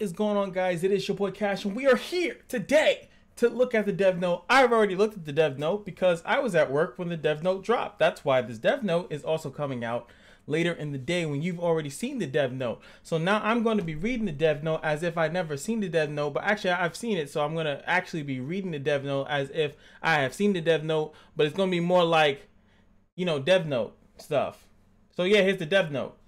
is going on, guys? It is your boy Cash, and we are here today to look at the dev note. I've already looked at the dev note because I was at work when the dev note dropped. That's why this dev note is also coming out later in the day when you've already seen the dev note. So now I'm going to be reading the dev note as if I'd never seen the dev note, but actually I've seen it, so I'm going to actually be reading the dev note as if I have seen the dev note, but it's going to be more like, you know, dev note stuff. So yeah, here's the dev note.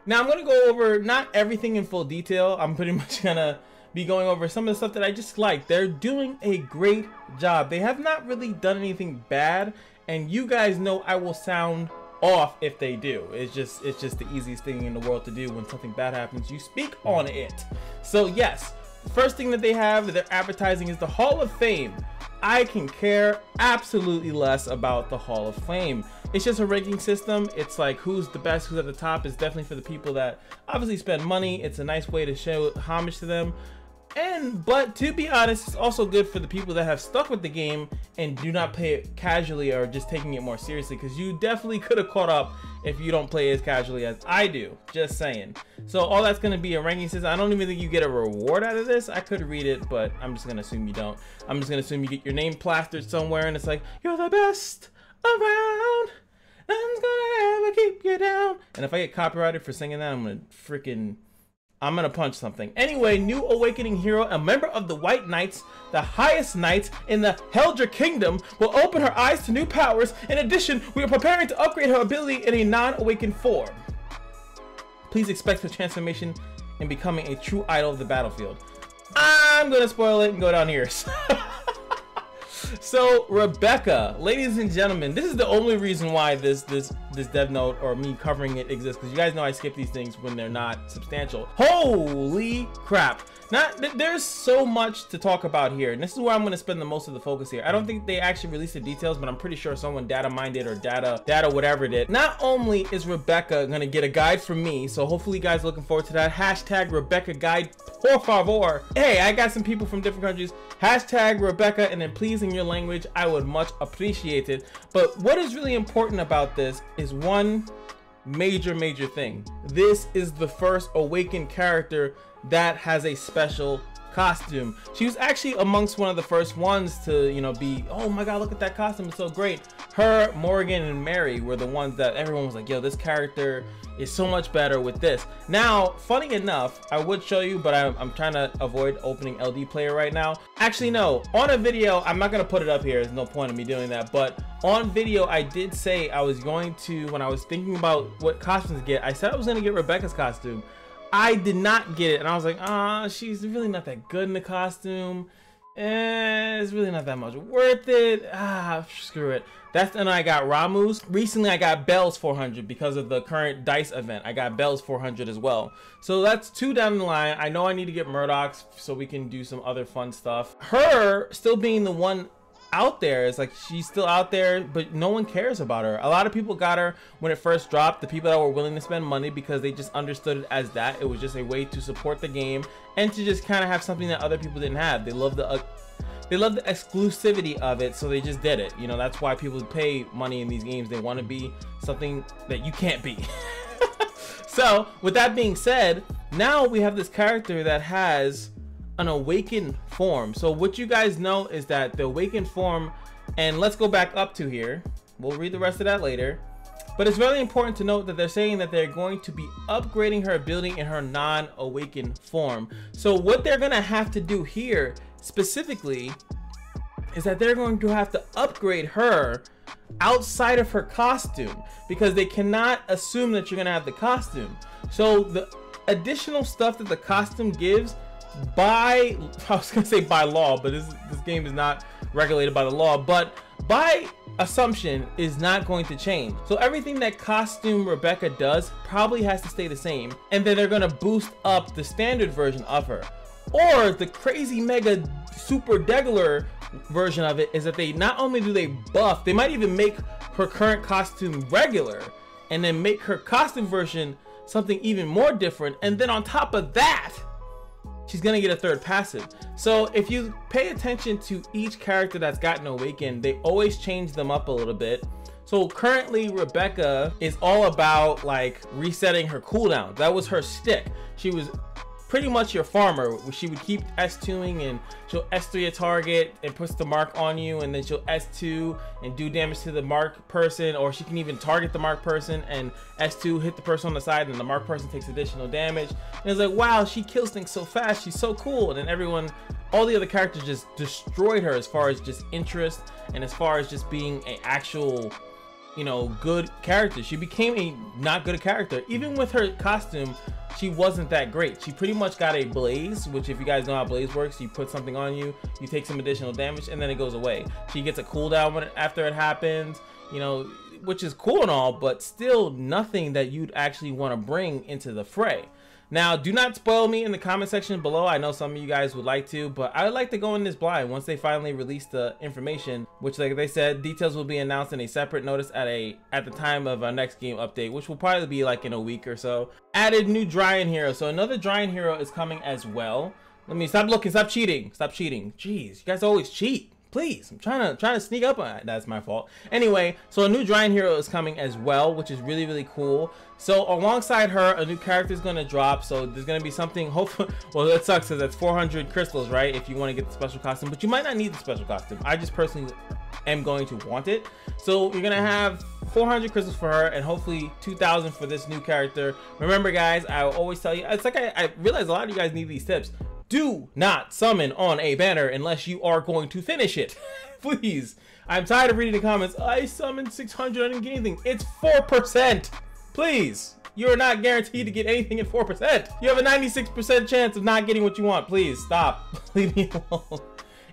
Now I'm going to go over not everything in full detail. I'm pretty much going to be going over some of the stuff that I just like. They're doing a great job. They have not really done anything bad, and you guys know I will sound off if they do. It's just the easiest thing in the world to do. When something bad happens, you speak on it. So yes, the first thing that they have that they're advertising is the Hall of Fame. I can care absolutely less about the Hall of Fame. It's just a ranking system. It's like who's the best, who's at the top. It's definitely for the people that obviously spend money. It's a nice way to show homage to them. But to be honest, it's also good for the people that have stuck with the game and do not play it casually or just taking it more seriously, because you definitely could have caught up if you don't play as casually as I do. Just saying. So all that's going to be a ranking system. I don't even think you get a reward out of this. I could read it, but I'm just going to assume you don't. I'm just going to assume you get your name plastered somewhere and it's like, you're the best around. Nothing's gonna ever keep you down. And if I get copyrighted for singing that, I'm gonna punch something. Anyway, new awakening hero, a member of the White Knights, the highest knights in the Heldra Kingdom, will open her eyes to new powers. In addition, we are preparing to upgrade her ability in a non-awakened form. Please expect her transformation in becoming a true idol of the battlefield. I'm gonna spoil it and go down here. So Rebecca, ladies and gentlemen, this is the only reason why this dev note or me covering it exists, because you guys know I skip these things when they're not substantial. Holy crap. There's so much to talk about here, and this is where I'm going to spend the most of the focus here. I don't think they actually released the details, but I'm pretty sure someone data mined it or data whatever did. Not only is Rebecca going to get a guide from me, so hopefully you guys are looking forward to that. Hashtag Rebecca guide, por favor. Hey, I got some people from different countries. Hashtag Rebecca, and then please in your language, I would much appreciate it. But what is really important about this is one major thing. This is the first awakened character that has a special costume. She was actually amongst one of the first ones to, you know, be, oh my god, look at that costume, it's so great. Her, Morgan, and Mary were the ones that everyone was like, yo, this character is so much better with this. Now, funny enough, I would show you, but I'm trying to avoid opening LD player right now. Actually, no, on a video, I'm not gonna put it up here, there's no point in me doing that, but on video, I did say I was going to, when I was thinking about what costumes to get, I said I was gonna get Rebecca's costume. I did not get it, and I was like, she's really not that good in the costume. It's really not that much worth it. Screw it. That's when I got Ramu's. Recently, I got Belle's 400 because of the current DICE event. I got Belle's 400 as well. So that's 2 down the line. I know I need to get Murdoch's so we can do some other fun stuff. Her still being the one out there is like, she's still out there, but no one cares about her. A lot of people got her when it first dropped, the people that were willing to spend money, because they just understood it as that. It was just a way to support the game and to just kind of have something that other people didn't have. They love the exclusivity of it, so they just did it. You know, that's why people pay money in these games. They want to be something that you can't be. So with that being said, now we have this character that has an awakened form. So what you guys know is that the awakened form, and let's go back up to here, we'll read the rest of that later, but it's really important to note that they're saying that they're going to be upgrading her ability in her non-awakened form. So what they're gonna have to do here specifically is that they're going to have to upgrade her outside of her costume, because they cannot assume that you're gonna have the costume. So the additional stuff that the costume gives, I was gonna say by law, but this game is not regulated by the law, but by assumption is not going to change. So everything that costume Rebecca does probably has to stay the same, and then they're gonna boost up the standard version of her. Or the crazy mega super degular version of it is that they not only do they buff, they might even make her current costume regular and then make her costume version something even more different, and then on top of that, she's gonna get a third passive. So if you pay attention to each character that's gotten awakened, they always change them up a little bit. So currently Rebecca is all about like resetting her cooldown. That was her stick. She was pretty much your farmer. She would keep S2ing and she'll S3 a target and puts the mark on you, and then she'll S2 and do damage to the mark person, or she can even target the mark person and S2 hit the person on the side, and the mark person takes additional damage. And it's like, wow, she kills things so fast, she's so cool. And then everyone, all the other characters just destroyed her as far as just interest and as far as just being an actual, you know, good character. She became a not good character. Even with her costume, she wasn't that great. She pretty much got a blaze, which if you guys know how blaze works, you put something on you, you take some additional damage, and then it goes away. She gets a cooldown after it happens, you know, which is cool and all, but still nothing that you'd actually want to bring into the fray. Now, do not spoil me in the comment section below. I know some of you guys would like to, but I would like to go in this blind once they finally release the information, which, like they said, details will be announced in a separate notice at the time of our next game update, which will probably be like in a week or so. Added new Dryan hero. So another Dryan hero is coming as well. Let me stop looking, stop cheating, stop cheating. Jeez, you guys always cheat. Please, I'm trying to sneak up on it. That's my fault. Anyway, so a new Dryan hero is coming as well, which is really, really cool. So alongside her, a new character is going to drop. So there's going to be something, hopefully, well, that sucks because that's 400 crystals, right? If you want to get the special costume, but you might not need the special costume. I just personally am going to want it. So you're going to have 400 crystals for her and hopefully 2,000 for this new character. Remember, guys, I will always tell you, it's like I realize a lot of you guys need these tips. Do not summon on a banner unless you are going to finish it. Please. I'm tired of reading the comments. I summoned 600, I didn't get anything. It's 4%. Please. You're not guaranteed to get anything at 4%. You have a 96% chance of not getting what you want. Please stop. Leave me alone.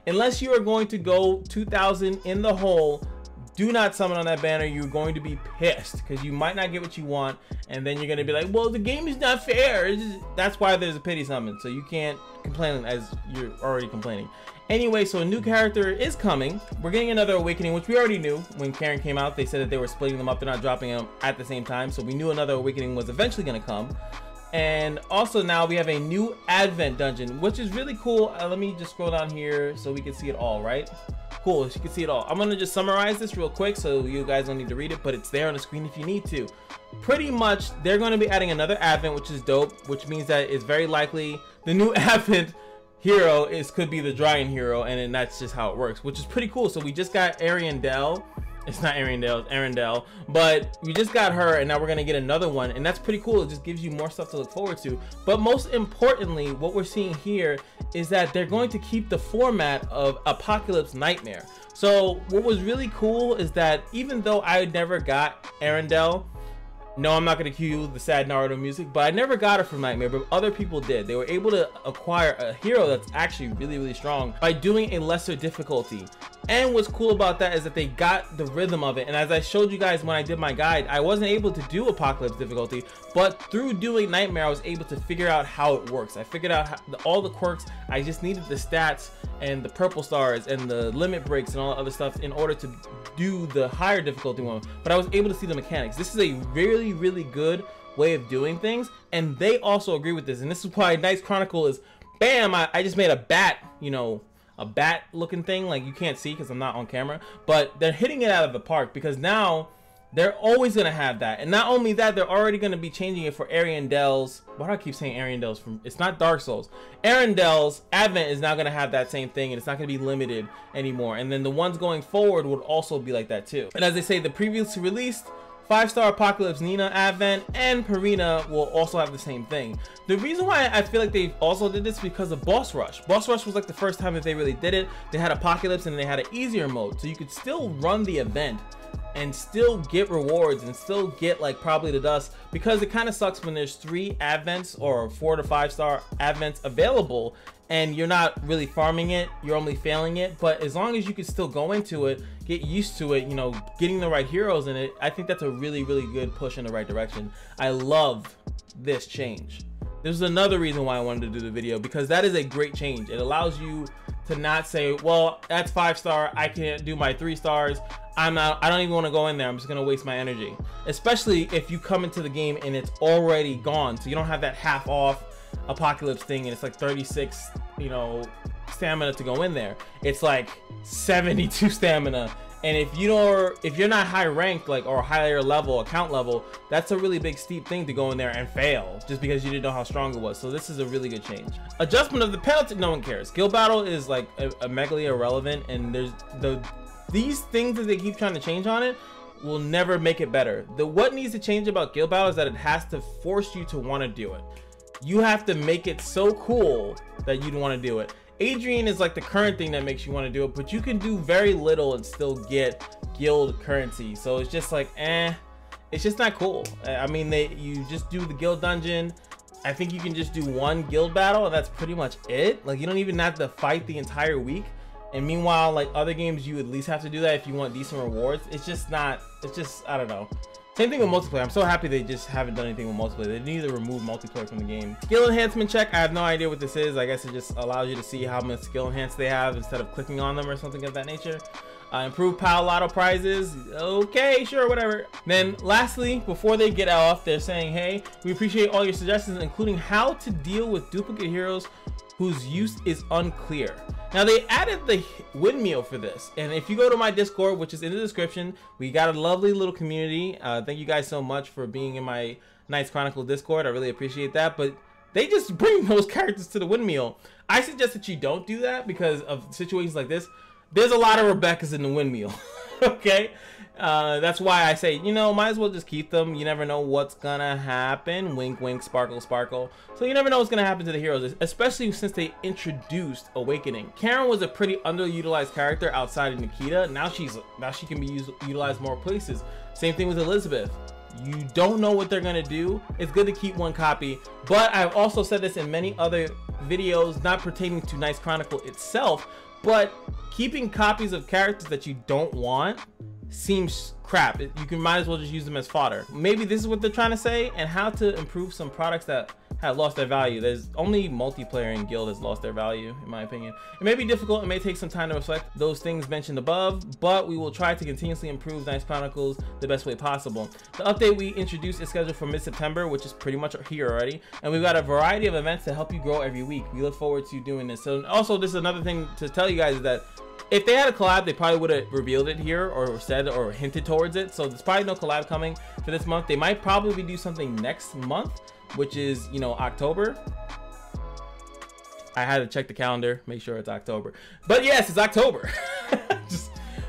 Unless you are going to go 2,000 in the hole, do not summon on that banner. You're going to be pissed because you might not get what you want, and then you're going to be like, well, the game is not fair. That's why there's a pity summon, so you can't complain as you're already complaining. Anyway, so a new character is coming. We're getting another awakening, which we already knew when Karen came out. They said that they were splitting them up. They're not dropping them at the same time, so we knew another awakening was eventually going to come. And also now we have a new Advent dungeon, which is really cool. Let me just scroll down here so we can see it all, right? Cool, you can see it all. I'm gonna just summarize this real quick so you guys don't need to read it, but it's there on the screen if you need to. Pretty much, they're gonna be adding another Advent, which is dope, which means that it's very likely the new Advent hero could be the Dryan hero, and then that's just how it works, which is pretty cool. So we just got Ariandel. It's not Ariandel, it's Arendelle, but we just got her, and now we're gonna get another one, and that's pretty cool. It just gives you more stuff to look forward to. But most importantly, what we're seeing here is that they're going to keep the format of Apocalypse Nightmare. So what was really cool is that even though I never got Arendelle, no, I'm not gonna cue the sad Naruto music, but I never got her from Nightmare, but other people did. They were able to acquire a hero that's actually really, really strong by doing a lesser difficulty. And what's cool about that is that they got the rhythm of it. And as I showed you guys when I did my guide, I wasn't able to do Apocalypse difficulty, but through doing Nightmare, I was able to figure out how it works. I figured out all the quirks. I just needed the stats and the purple stars and the limit breaks and all the other stuff in order to do the higher difficulty one. But I was able to see the mechanics. This is a really, really good way of doing things, and they also agree with this. And this is why Knights Chronicle is, bam, I just made a bat, you know, a bat looking thing, like you can't see because I'm not on camera, but they're hitting it out of the park because now they're always gonna have that. And not only that, they're already gonna be changing it for Ariandel's. Why do I keep saying Ariandel's? From, it's not Dark Souls. Arendelle's Advent is now gonna have that same thing, and it's not gonna be limited anymore. And then the ones going forward would also be like that too. And as they say, the previously released 5-star Apocalypse Nina Advent and Purina will also have the same thing. The reason why I feel like they also did this is because of Boss Rush. Boss Rush was like the first time that they really did it. They had Apocalypse and they had an easier mode, so you could still run the event and still get rewards and still get like probably the dust, because it kind of sucks when there's 3 Advents or 4 to 5-star Advents available and you're not really farming it, you're only failing it. But as long as you can still go into it, get used to it, you know, getting the right heroes in it, I think that's a really, really good push in the right direction. I love this change. This is another reason why I wanted to do the video, because that is a great change. It allows you to not say, well, that's 5-star, I can't do my 3 stars, I don't even want to go in there, I'm just gonna waste my energy. Especially if you come into the game and it's already gone, so you don't have that half off apocalypse thing, and it's like 36, you know, stamina to go in there. It's like 72 stamina. And if you're not high ranked, like, or higher level, account level, that's a really big steep thing to go in there and fail just because you didn't know how strong it was. So this is a really good change. Adjustment of the penalty, no one cares. Guild battle is like a megally irrelevant, and there's these things that they keep trying to change on it will never make it better. What needs to change about guild battle is that it has to force you to want to do it. You have to make it so cool that you'd want to do it. Adrian is like the current thing that makes you want to do it, but you can do very little and still get guild currency. So it's just like, it's just not cool. I mean, you just do the guild dungeon. I think you can just do one guild battle and that's pretty much it. Like, you don't even have to fight the entire week. And meanwhile, like other games, you at least have to do that if you want decent rewards. It's just not, I don't know. Same thing with multiplayer. I'm so happy they just haven't done anything with multiplayer. They need to remove multiplayer from the game. Skill enhancement check. I have no idea what this is. I guess it just allows you to see how much skill enhance they have instead of clicking on them or something of that nature. Improved Pal Lotto prizes. Okay, sure, whatever. Then lastly, before they get off, they're saying, hey, we appreciate all your suggestions, including how to deal with duplicate heroes whose use is unclear. Now they added the windmill for this, and if you go to my Discord, which is in the description, we got a lovely little community. Thank you guys so much for being in my Knights Chronicle Discord. I really appreciate that. But they just bring those characters to the windmill. I suggest that you don't do that because of situations like this. There's a lot of Rebeccas in the windmill. Okay, that's why I say, you know, might as well just keep them. You never know what's gonna happen. Wink wink, sparkle sparkle. So you never know what's gonna happen to the heroes, especially since they introduced Awakening. Karen was a pretty underutilized character outside of Nikita. Now she can be utilized more places. Same thing with Elizabeth. You don't know what they're gonna do. It's good to keep one copy, but I've also said this in many other videos, not pertaining to Knights Chronicle itself, but keeping copies of characters that you don't want seems crap. You might as well just use them as fodder. Maybe this is what they're trying to say, and how to improve some products that have lost their value. There's only multiplayer in Guild has lost their value, in my opinion. It may be difficult, it may take some time to reflect those things mentioned above, but we will try to continuously improve Knights Chronicles the best way possible. The update we introduced is scheduled for mid-September, which is pretty much here already, and we've got a variety of events to help you grow every week. We look forward to doing this. So also, this is another thing to tell you guys, is that if they had a collab, they probably would have revealed it here or said or hinted towards it. So there's probably no collab coming for this month. They might probably do something next month, which is, you know, October. I had to check the calendar, make sure it's October. But yes, it's October.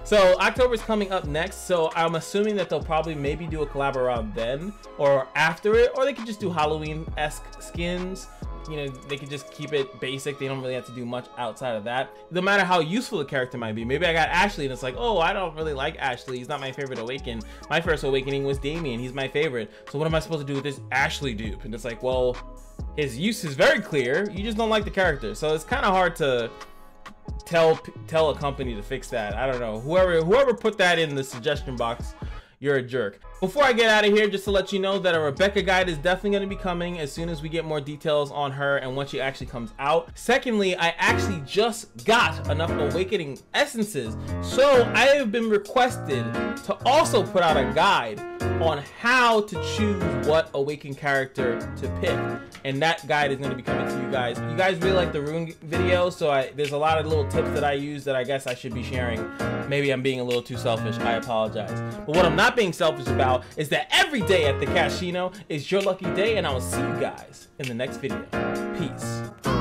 So October is coming up next. So I'm assuming that they'll probably maybe do a collab around then or after it, or they could just do Halloween-esque skins. You know, they could just keep it basic. They don't really have to do much outside of that. No matter how useful the character might be. Maybe I got Ashley and it's like, oh, I don't really like Ashley. He's not my favorite Awaken. My first Awakening was Damien. He's my favorite. So what am I supposed to do with this Ashley dupe? And it's like, well, his use is very clear. You just don't like the character. So it's kind of hard to tell a company to fix that. I don't know. Whoever put that in the suggestion box, you're a jerk. Before I get out of here, just to let you know that a Rebecca guide is definitely going to be coming as soon as we get more details on her and when she actually comes out. Secondly, I actually just got enough Awakening essences, so I have been requested to also put out a guide on how to choose what Awaken character to pick, and that guide is going to be coming to you guys. You guys really like the rune video, so there's a lot of little tips that I use that I guess I should be sharing. Maybe I'm being a little too selfish. I apologize. But what I'm not being selfish about is that every day at the Kashino is your lucky day, and I will see you guys in the next video. Peace.